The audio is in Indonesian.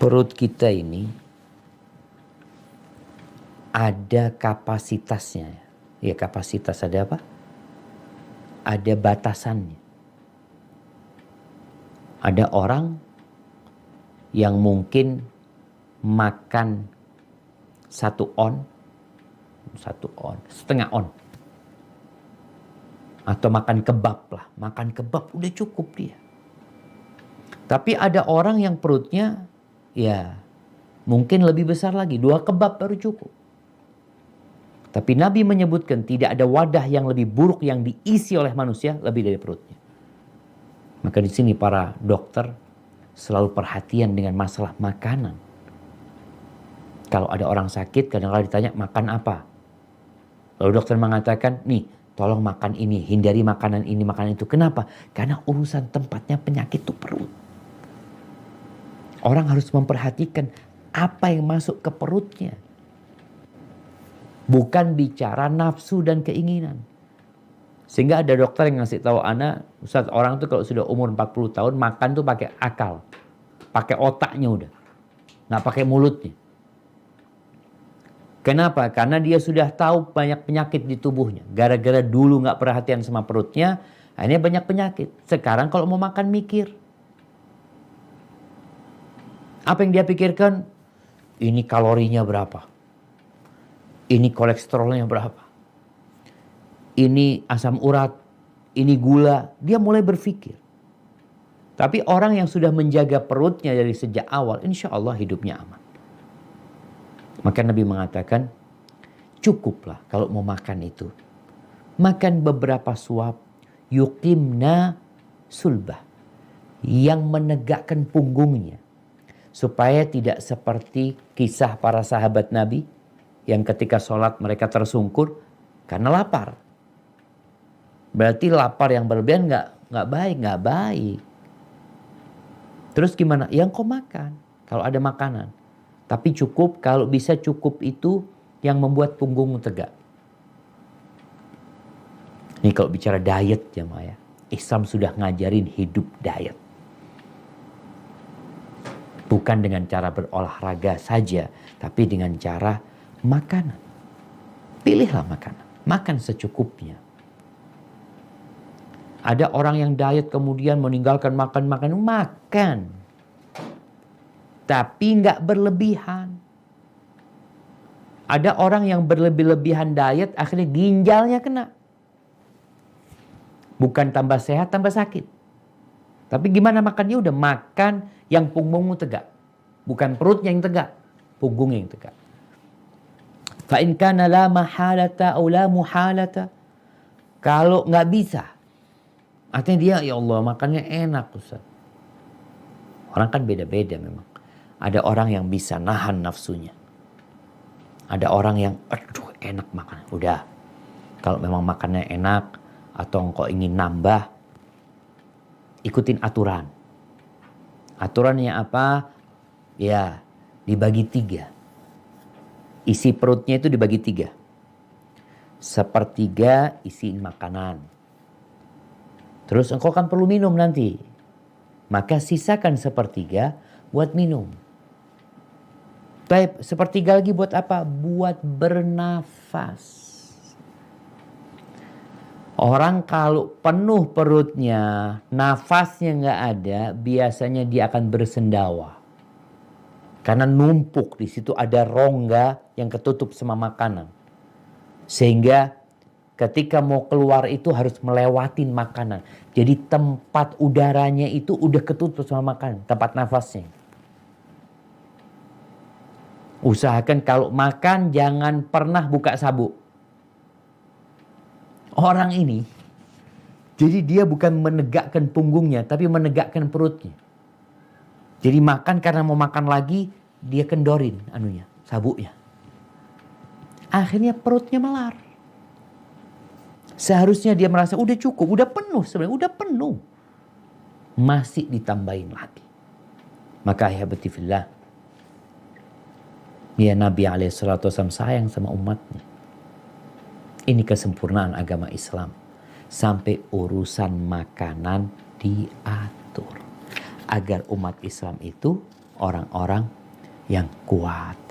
Perut kita ini ada kapasitasnya. Ya, kapasitas ada apa? Ada batasannya. Ada orang yang mungkin makan 1 on, setengah on. Atau makan kebab lah. Makan kebab udah cukup dia. Tapi ada orang yang perutnya ya mungkin lebih besar lagi. 2 kebab baru cukup. Tapi Nabi menyebutkan tidak ada wadah yang lebih buruk yang diisi oleh manusia lebih dari perutnya. Maka di sini para dokter selalu perhatian dengan masalah makanan. Kalau ada orang sakit kadang-kadang ditanya makan apa. Lalu dokter mengatakan, nih tolong makan ini, hindari makanan ini, makanan itu. Kenapa? Karena urusan tempatnya penyakit itu perut. Orang harus memperhatikan apa yang masuk ke perutnya. Bukan bicara nafsu dan keinginan. Sehingga ada dokter yang ngasih tahu Ana, Ustaz, orang tuh kalau sudah umur 40 tahun makan tuh pakai akal. Pakai otaknya udah. Nggak pakai mulutnya. Kenapa? Karena dia sudah tahu banyak penyakit di tubuhnya. Gara-gara dulu nggak perhatian sama perutnya, akhirnya banyak penyakit. Sekarang kalau mau makan mikir. Apa yang dia pikirkan? Ini kalorinya berapa? Ini kolesterolnya berapa? Ini asam urat, ini gula. Dia mulai berpikir. Tapi orang yang sudah menjaga perutnya dari sejak awal, insya Allah hidupnya aman. Maka Nabi mengatakan, cukuplah kalau mau makan itu. Makan beberapa suap, yuqimna sulbah. Yang menegakkan punggungnya. Supaya tidak seperti kisah para sahabat Nabi. Yang ketika sholat mereka tersungkur karena lapar. Berarti lapar yang berlebihan nggak baik. Terus gimana? Yang kau makan kalau ada makanan. Tapi cukup, kalau bisa cukup itu yang membuat punggungmu tegak. Ini kalau bicara diet jemaah ya. Islam sudah ngajarin hidup diet. Bukan dengan cara berolahraga saja, tapi dengan cara makanan. Pilihlah makanan. Makan secukupnya. Ada orang yang diet kemudian meninggalkan makan. Tapi nggak berlebihan. Ada orang yang berlebihan diet akhirnya ginjalnya kena. Bukan tambah sehat, tambah sakit. Tapi gimana makannya? Udah makan yang punggungmu tegak. Bukan perutnya yang tegak, punggungnya yang tegak. Fa in kana la mahalata aw la muhalata. Kalau nggak bisa, artinya dia ya Allah makannya enak Ustaz. Orang kan beda-beda memang. Ada orang yang bisa nahan nafsunya. Ada orang yang aduh enak makan. Udah. Kalau memang makannya enak atau engkau ingin nambah, ikutin aturan. Aturannya apa? Ya, dibagi 3. Isi perutnya itu dibagi 3. 1/3 isiin makanan. Terus engkau kan perlu minum nanti. Maka sisakan 1/3 buat minum. Baik, 1/3 lagi buat apa? Buat bernafas. Orang kalau penuh perutnya, nafasnya nggak ada, biasanya dia akan bersendawa. Karena numpuk di situ ada rongga yang ketutup sama makanan. Sehingga ketika mau keluar itu harus melewatin makanan. Jadi tempat udaranya itu udah ketutup sama makanan, tempat nafasnya. Usahakan kalau makan jangan pernah buka sabuk. Orang ini, jadi dia bukan menegakkan punggungnya, tapi menegakkan perutnya. Jadi makan karena mau makan lagi, dia kendorin sabuknya. Akhirnya perutnya melar. Seharusnya dia merasa udah cukup, udah penuh sebenarnya, udah penuh. Masih ditambahin lagi. Maka ahibati fillah, ya Nabi SAW sayang sama umatnya. Ini kesempurnaan agama Islam. Sampai urusan makanan diatur. Agar umat Islam itu orang-orang yang kuat.